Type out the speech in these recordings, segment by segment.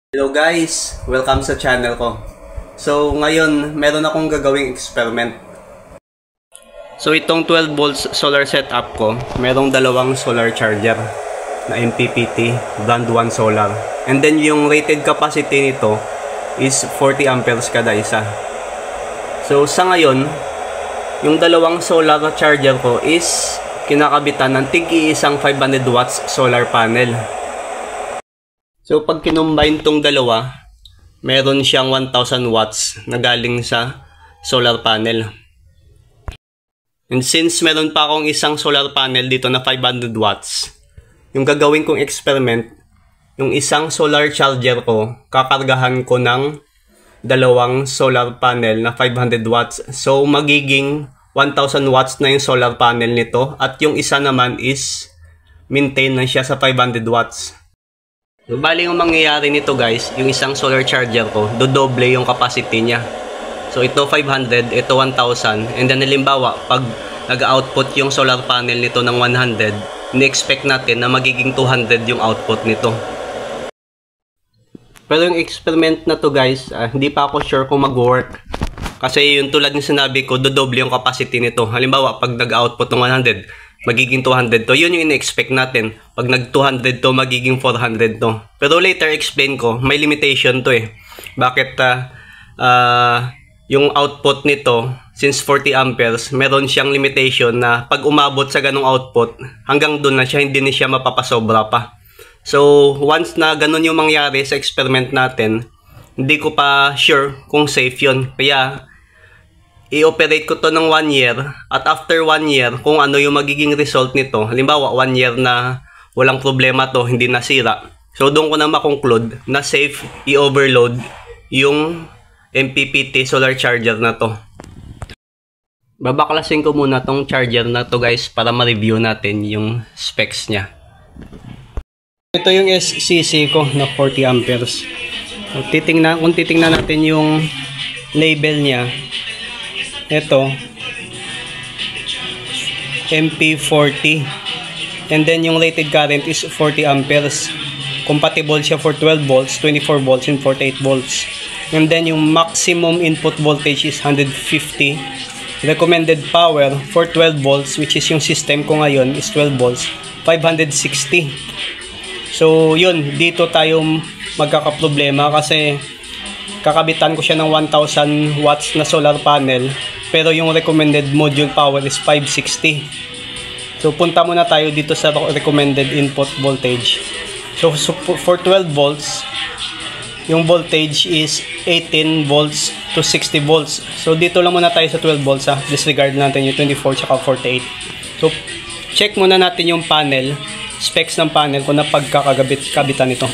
Hello guys! Welcome sa channel ko. So ngayon, meron akong gagawing experiment. So itong 12 volts solar setup ko, merong dalawang solar charger na MPPT brand 1 solar. And then yung rated capacity nito is 40 amperes kada isa. So sa ngayon, yung dalawang solar charger ko is kinakabitan ng tig-iisang 500 watts solar panel. So pag kinumbine tong dalawa, meron siyang 1000 watts na galing sa solar panel. And since meron pa akong isang solar panel dito na 500 watts, yung gagawin kong experiment, yung isang solar charger ko, kakargahan ko ng dalawang solar panel na 500 watts. So magiging 1000 watts na yung solar panel nito at yung isa naman is maintain na siya sa 500 watts. So, bali yung mangyayari nito guys, yung isang solar charger ko, dodoble yung capacity niya. So ito 500, ito 1000, and then halimbawa, pag nag-output yung solar panel nito ng 100, ni-expect natin na magiging 200 yung output nito. Pero yung experiment na to guys, hindi pa ako sure kung mag-work. Kasi yung tulad ng sinabi ko, dodoble yung capacity nito. Halimbawa, pag nag-output ng 100, magiging 200 to. Yun yung ina-expect natin. Pag nag 200 to, magiging 400 to. Pero later explain ko, may limitation to eh. Bakit yung output nito, since 40 amperes, meron siyang limitation na pag umabot sa ganong output, hanggang doon na siya, hindi na siya mapapasobra pa. So, once na ganon yung mangyari sa experiment natin, hindi ko pa sure kung safe yun. Kaya, i-operate ko to ng 1 year at after 1 year kung ano yung magiging result nito. Halimbawa 1 year na walang problema to, hindi nasira. So doon ko na makonclude na safe i-overload yung MPPT solar charger na to. Babaklasin ko muna tong charger na to guys para ma-review natin yung specs niya. Ito yung SCC ko na 40 amperes. Kung titingnan natin yung label niya, ito MP40, and then yung rated current is 40 amperes. Compatible siya for 12 volts, 24 volts, and 48 volts. And then yung maximum input voltage is 150. Recommended power for 12 volts, which is yung system ko ngayon, is 12 volts, 560. So yun, dito tayo magkakaproblema kasi kakabitan ko siya ng 1000 watts na solar panel, pero yung recommended module power is 560. So punta muna tayo dito sa recommended input voltage. So for 12 volts, yung voltage is 18 volts to 60 volts. So dito lang muna tayo sa 12 volts ha. Disregard natin yung 24 tsaka 48. So check muna natin yung panel, specs ng panel kung napagkakabitan ito.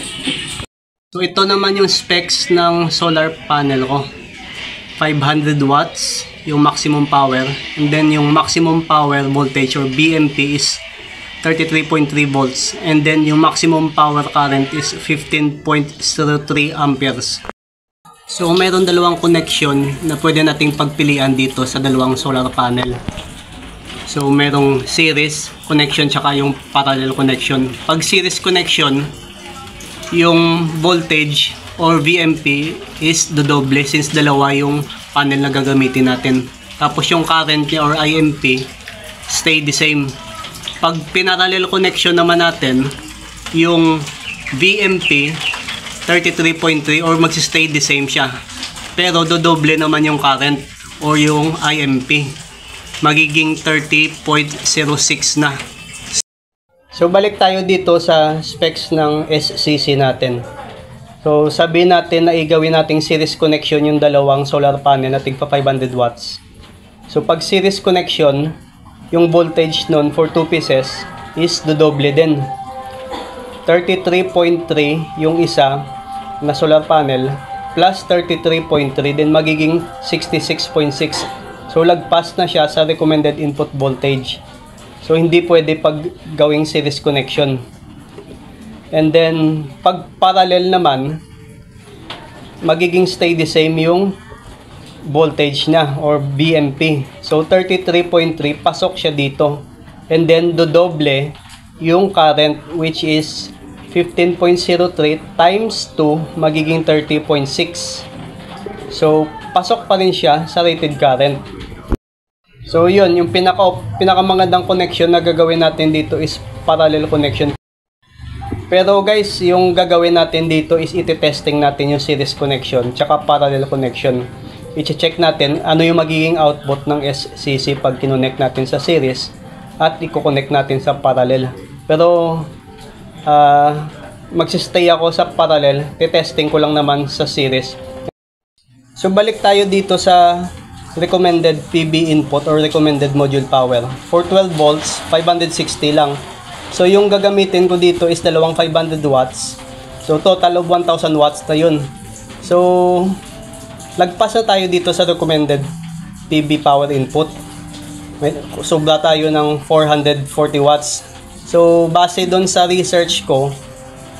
So ito naman yung specs ng solar panel ko. 500 watts yung maximum power, and then yung maximum power voltage or BMP is 33.3 volts, and then yung maximum power current is 15.03 amperes. So mayroon dalawang connection na pwede nating pagpilian dito sa dalawang solar panel. So merong series connection tsaka yung parallel connection. Pag series connection, yung voltage or VMP is dodoble since dalawa yung panel na gagamitin natin. Tapos yung current niya or IMP stay the same. Pag pinarallel connection naman natin, yung VMP 33.3 or magsi-stay the same siya. Pero dodoble naman yung current or yung IMP. Magiging 30.06 na. So balik tayo dito sa specs ng SCC natin. So sabihin natin na igawin nating series connection yung dalawang solar panel na tigpa 500 watts. So pag series connection, yung voltage nun for 2 pieces is dodoble din. 33.3 yung isa na solar panel plus 33.3 din magiging 66.6. So lagpas na siya sa recommended input voltage. So hindi pwede pag gawing series connection. And then pag parallel naman, magiging stay the same yung voltage niya or BMP. So 33.3 pasok siya dito. And then dodoble yung current which is 15.03 times 2 magiging 30.6. So, pasok pa rin siya sa rated current. So, yun, yung pinakamagandang connection na gagawin natin dito is parallel connection. Pero guys, yung gagawin natin dito is iti-testing natin yung series connection tsaka parallel connection. I-check natin ano yung magiging output ng SCC pag kinonect natin sa series at i-connect natin sa parallel. Pero magsistay ako sa parallel, i-testing ko lang naman sa series. So balik tayo dito sa recommended PB input or recommended module power. For 12 volts, 560 lang. So yung gagamitin ko dito is dalawang 500 watts. So total of 1000 watts na yun. So lagpas na tayo dito sa recommended PB power input. Sobra tayo ng 440 watts. So base doon sa research ko,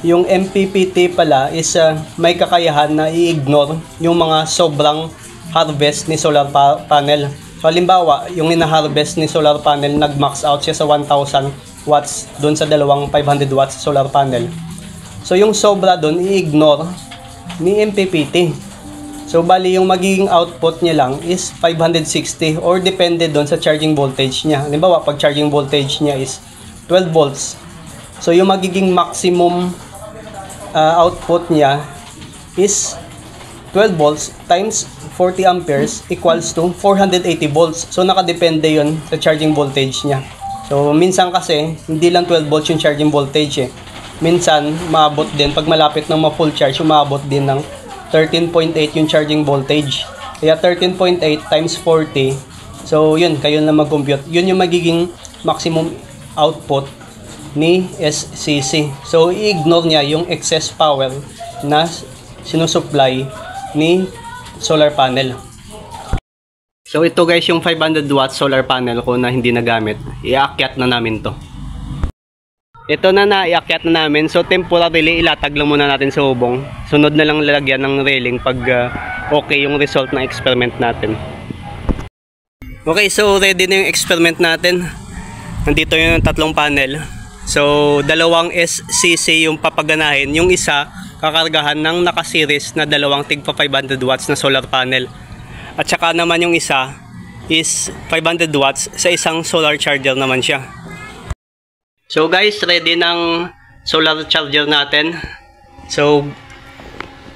yung MPPT pala is may kakayahan na i-ignore yung mga sobrang harvest ni solar panel. So halimbawa, yung ina-harvest ni solar panel nag-max out siya sa 1000 watts doon sa dalawang 500 watts solar panel. So yung sobra doon i-ignore ni MPPT. So bali yung magiging output niya lang is 560 or depende doon sa charging voltage niya. Halimbawa, pag charging voltage niya is 12 volts. So yung magiging maximum output niya is 12 volts times 40 amperes equals to 480 volts. So nakadepende yun sa charging voltage niya. So minsan kasi hindi lang 12 volts yung charging voltage eh. Minsan maabot din pag malapit ng ma-full charge, umabot din ng 13.8 yung charging voltage. Kaya 13.8 times 40. So yun, kayo na mag-compute. Yun yung magiging maximum output ni SCC. So i-ignore niya yung excess power na sinusupply ni solar panel. So ito guys yung 500 watts solar panel ko na hindi nagamit. Iaakyat na namin to. Ito na iakyat na namin. So temporarily ilatag lang muna natin sa hubong. Sunod na lang lalagyan ng railing pag okay yung result ng experiment natin. Okay, so ready na yung experiment natin. Nandito yung tatlong panel. So dalawang SCC yung papaganahin. Yung isa kakargahan ng naka-series na dalawang tigpa 500 watts na solar panel. At saka naman yung isa is 500 watts sa isang solar charger naman siya. So guys, ready ng solar charger natin. So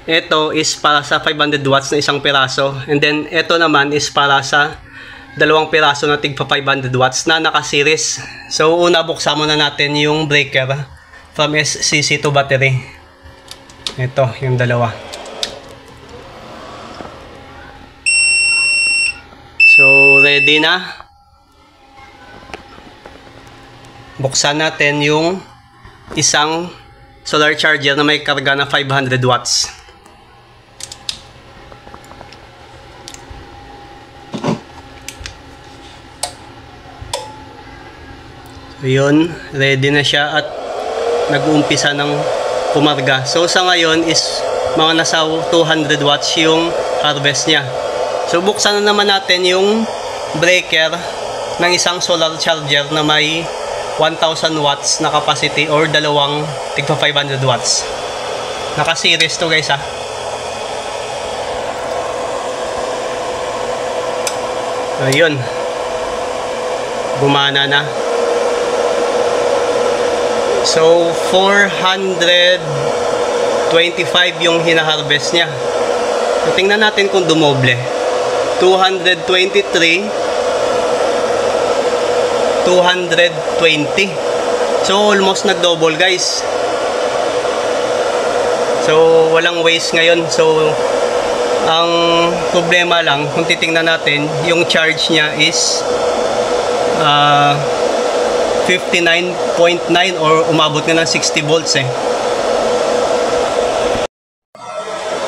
ito is para sa 500 watts na isang piraso. And then ito naman is para sa dalawang piraso na tigpa 500 watts na naka-series. So una, buksan muna natin yung breaker from SCC to battery. Ito yung dalawa. So ready na. Buksan natin yung isang solar charger na may karga na 500 watts. So yun, ready na siya at nag-uumpisa ng pumarga. So sa ngayon is mga nasa 200 watts yung harvest niya. So buksan na naman natin yung breaker ng isang solar charger na may 1000 watts na capacity or dalawang tigpa 500 watts. Naka-series to guys ha. Ayun. Gumana na. So 425 yung hina-harvest niya. So, tingnan natin kung dumoble. 223, 220. So almost nag-double guys. So walang waste ngayon. So ang problema lang kung titingnan natin, yung charge niya is 59.9 or umabot na ng 60 volts eh.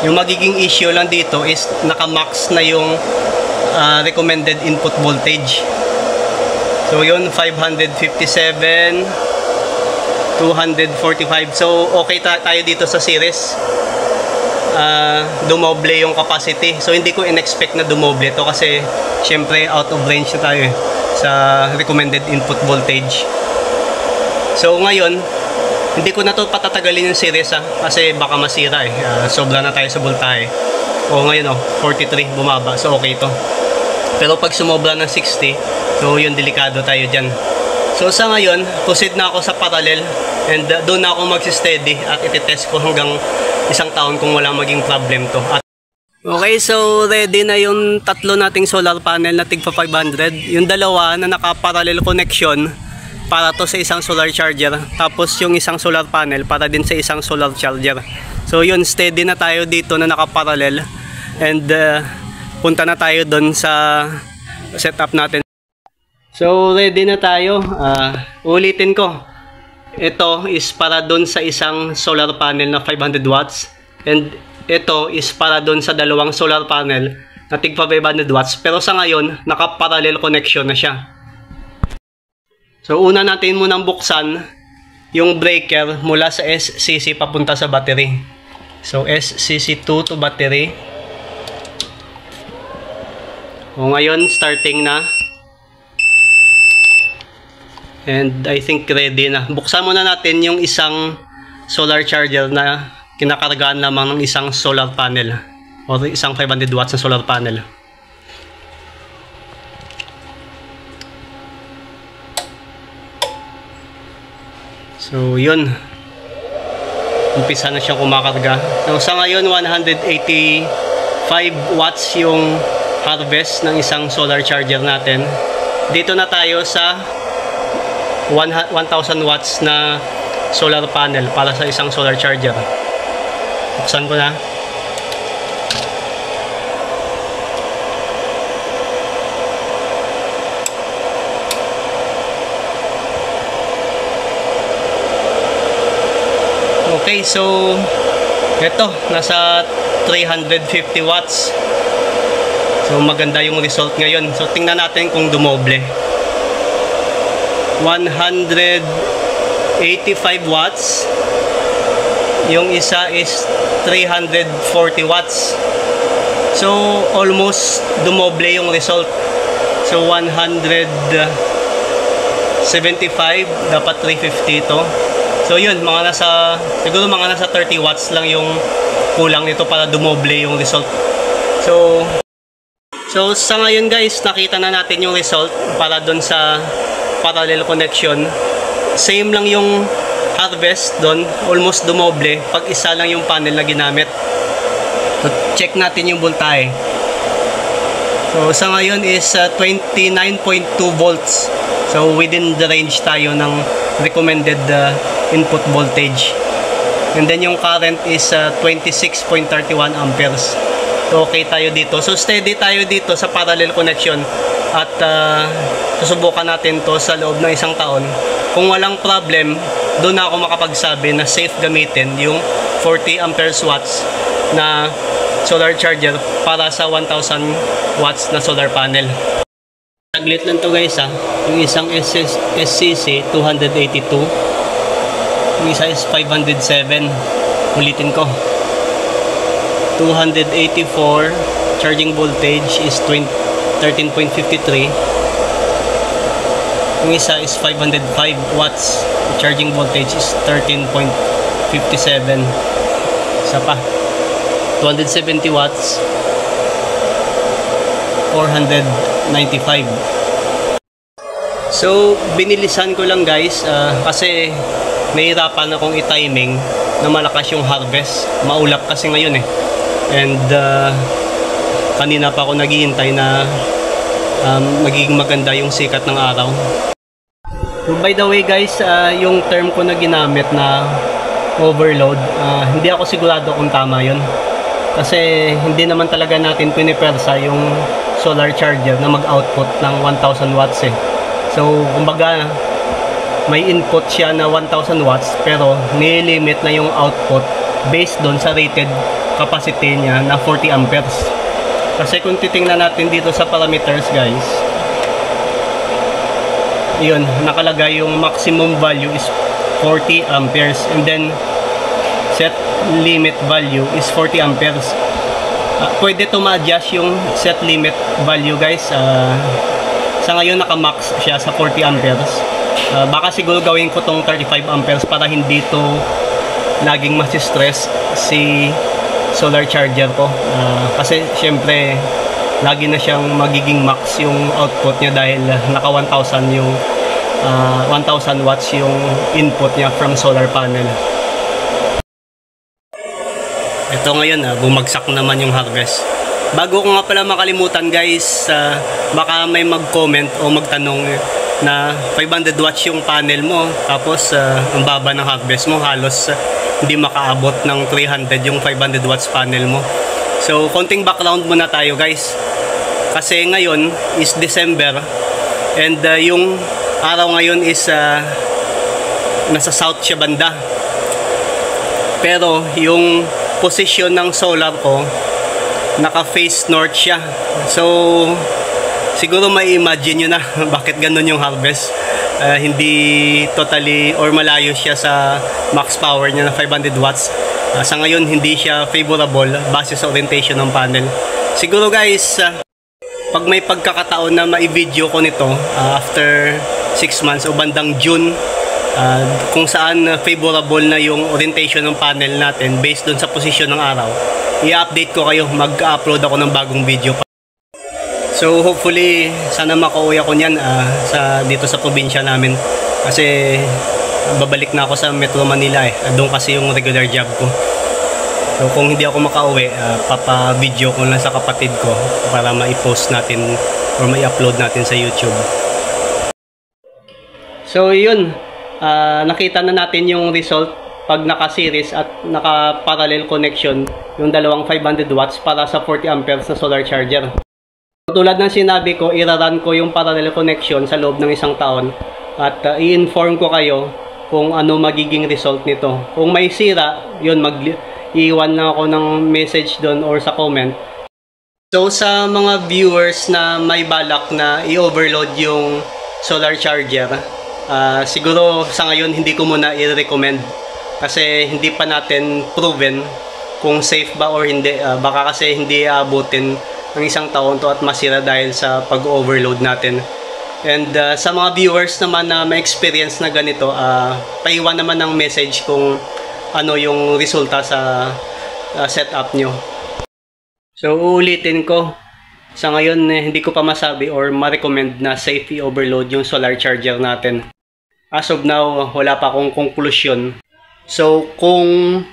Yung magiging issue lang dito is naka-max na yung recommended input voltage. So yun, 557, 245. So okay tayo dito sa series. Dumoble yung capacity. So hindi ko in-expect na dumoble to kasi syempre out of range na tayo sa recommended input voltage. So ngayon, Hindi ko na to patatagalin yung series kasi baka masira eh. Sobra na tayo sa voltahe. O ngayon 43 bumaba, so okay to. Pero pag sumobra ng 60, so yun, delikado tayo dyan. So sa ngayon, proceed na ako sa parallel and doon na ako magsisteady at ititest ko hanggang isang taon kung wala maging problem to. Okay, so ready na yung tatlo nating solar panel na tigpa 500. Yung dalawa na naka-parallel connection para to sa isang solar charger. Tapos yung isang solar panel para din sa isang solar charger. So yun, steady na tayo dito na naka-parallel. And punta na tayo doon sa setup natin. So ready na tayo. Ulitin ko. Ito is para doon sa isang solar panel na 500 watts. And ito is para doon sa dalawang solar panel na tigpa 500 watts. Pero sa ngayon, naka-parallel connection na siya. So una natin munang buksan yung breaker mula sa SCC papunta sa battery. So SCC2 to battery. O ngayon starting na. And I think ready na. Buksan muna natin yung isang solar charger na kinakargaan lamang ng isang solar panel o isang 500 watts na solar panel. So yun, umpisa na siyang kumakarga. So sa ngayon 185 watts yung harvest ng isang solar charger natin. Dito na tayo sa 1000 watts na solar panel para sa isang solar charger. Buksan ko na. Okay, so ito, nasa 350 watts. So maganda yung result ngayon. So tingnan natin kung dumoble. 185 watts. Yung isa is 340 watts. So almost dumoble yung result. So 175 dapat 350 ito. So yun, siguro mga nasa 30 watts lang yung kulang nito para dumoble yung result. So sa ngayon guys, nakita na natin yung result para doon sa parallel connection. Same lang yung harvest doon, almost dumoble pag isa lang yung panel na ginamit. So check natin yung voltahe. So sa ngayon is 29.2 volts. So within the range tayo ng recommended input voltage. And then yung current is 26.31 amperes. So okay tayo dito. So steady tayo dito sa parallel connection at susubukan natin to sa loob ng isang taon. Kung walang problem, doon na ako makapagsabi na safe gamitin yung 40 amperes watts na solar charger para sa 1000 watts na solar panel. Saglit lang to guys Yung isang SCC 282. Yung isa is 507. Ulitin ko. 284 charging voltage is 13.53. Yung isa is 505 watts. Charging voltage is 13.57. Isa pa. 270 watts. 495. So, binilisan ko lang guys kasi nahihirapan akong i-timing na malakas yung harvest. Maulap kasi ngayon And kanina pa ako naghihintay na magiging maganda yung sikat ng araw. So, by the way guys, yung term ko na ginamit na overload, hindi ako sigurado kung tama yun. Kasi hindi naman talaga natin pinipersa yung solar charger na mag-output ng 1000 watts So, kumbaga, may input siya na 1000 watts pero nilimit na yung output based doon sa rated capacity niya na 40 amperes. Kasi kung titingnan natin dito sa parameters guys, yun, nakalagay yung maximum value is 40 amperes and then set limit value is 40 amperes. Pwede to ma-adjust yung set limit value guys. Sa ngayon naka-max siya sa 40 amperes. Baka siguro gawin ko tong 35 amperes para hindi to laging masistress si solar charger ko. Kasi syempre lagi na siyang magiging max yung output niya dahil naka 1,000 yung 1,000 watts yung input niya from solar panel. Ito ngayon, bumagsak naman yung harvest. Bago ko nga pala makalimutan guys, baka may mag-comment o magtanong na 500 watts yung panel mo, tapos ang baba ng harvest mo, halos hindi makaabot ng 300 yung 500 watts panel mo. So konting background muna tayo guys, kasi ngayon is December and yung araw ngayon is nasa south siya banda, pero yung position ng solar ko naka face north siya. So siguro may imagine nyo na bakit ganun yung harvest. Hindi totally or malayo siya sa max power niya na 500 watts. Sa ngayon hindi siya favorable base sa orientation ng panel. Siguro guys, pag may pagkakataon na mai-video ko nito after 6 months o bandang June, kung saan favorable na yung orientation ng panel natin based dun sa posisyon ng araw, i-update ko kayo, mag-upload ako ng bagong video. So hopefully sana makauwi ako niyan dito sa probinsya namin, kasi babalik na ako sa Metro Manila doon kasi yung regular job ko. So kung hindi ako makauwi, papa-video ko lang sa kapatid ko para ma-post natin or ma-upload natin sa YouTube. So yun, nakita na natin yung result pag naka-series at naka-parallel connection yung dalawang 500 watts para sa 40 amperes na solar charger. Tulad ng sinabi ko, iraran ko yung parallel connection sa loob ng isang taon at i-inform ko kayo kung ano magiging result nito. Kung may sira, yun, iiwan lang ako ng message doon or sa comment. So sa mga viewers na may balak na i-overload yung solar charger, siguro sa ngayon hindi ko muna i-recommend kasi hindi pa natin proven kung safe ba or hindi. Baka kasi hindi aabutin ng isang taon to at masira dahil sa pag-overload natin. And sa mga viewers naman na may experience na ganito, paiwan naman ng message kung ano yung resulta sa setup nyo. So uulitin ko, sa ngayon hindi ko pa masabi or ma-recommend na safe i-overload yung solar charger natin. As of now, wala pa akong conclusion. So kung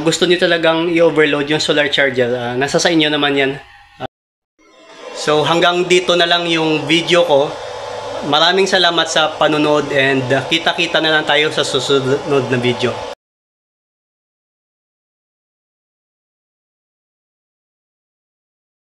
gusto niyo talagang i-overload yung solar charger, nasa sa inyo naman yan. So hanggang dito na lang yung video ko. Maraming salamat sa panonood and kita-kita na lang tayo sa susunod na video.